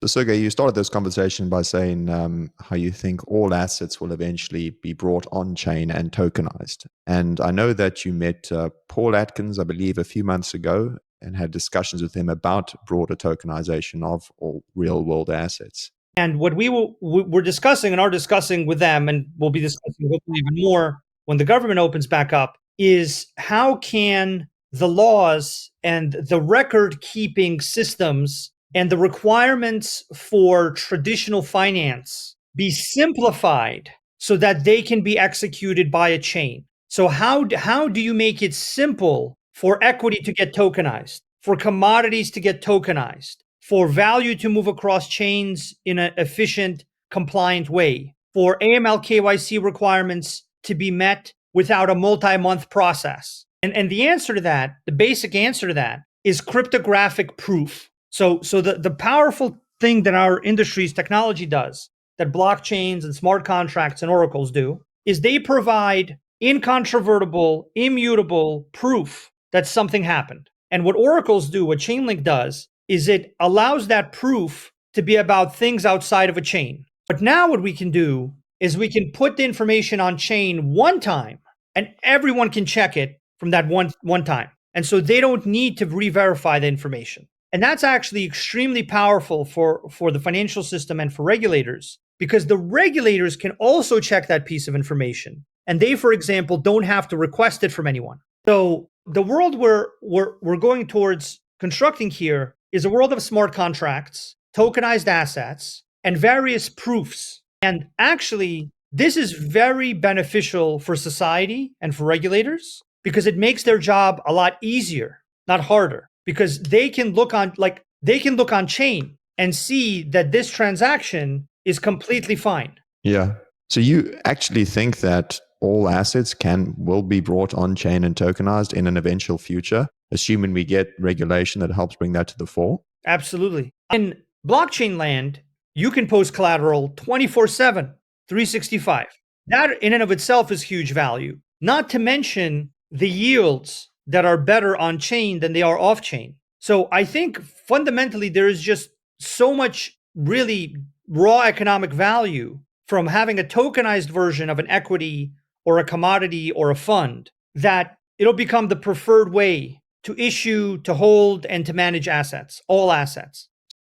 So, Sergey, you started this conversation by saying how you think all assets will eventually be brought on chain and tokenized. And I know that you met Paul Atkins, I believe, a few months ago and had discussions with him about broader tokenization of all real world assets. And what we're discussing and are discussing with them, and we'll be discussing hopefully even more when the government opens back up, is how can the laws and the record keeping systems and the requirements for traditional finance be simplified so that they can be executed by a chain. So how do you make it simple for equity to get tokenized, for commodities to get tokenized, for value to move across chains in an efficient, compliant way, for AML KYC requirements to be met without a multi-month process? And the answer to that, the basic answer to that, is cryptographic proof. So the powerful thing that our industry's technology does, that blockchains and smart contracts and oracles do, is they provide incontrovertible, immutable proof that something happened. And what oracles do, what Chainlink does, is it allows that proof to be about things outside of a chain. But now what we can do is we can put the information on chain one time and everyone can check it from that one time. And so they don't need to re-verify the information. And that's actually extremely powerful for the financial system and for regulators, because the regulators can also check that piece of information. And they, for example, don't have to request it from anyone. So the world we're going towards constructing here is a world of smart contracts, tokenized assets, and various proofs. And actually, this is very beneficial for society and for regulators because it makes their job a lot easier, not harder, because they can look on chain and see that this transaction is completely fine. Yeah. So you actually think that all assets will be brought on chain and tokenized in an eventual future, assuming we get regulation that helps bring that to the fore? Absolutely. In blockchain land, you can post collateral 24/7, 365. That in and of itself is huge value, not to mention the yields that are better on chain than they are off chain. So I think fundamentally there is just so much really raw economic value from having a tokenized version of an equity or a commodity or a fund that it'll become the preferred way to issue, to hold, and to manage assets, all assets.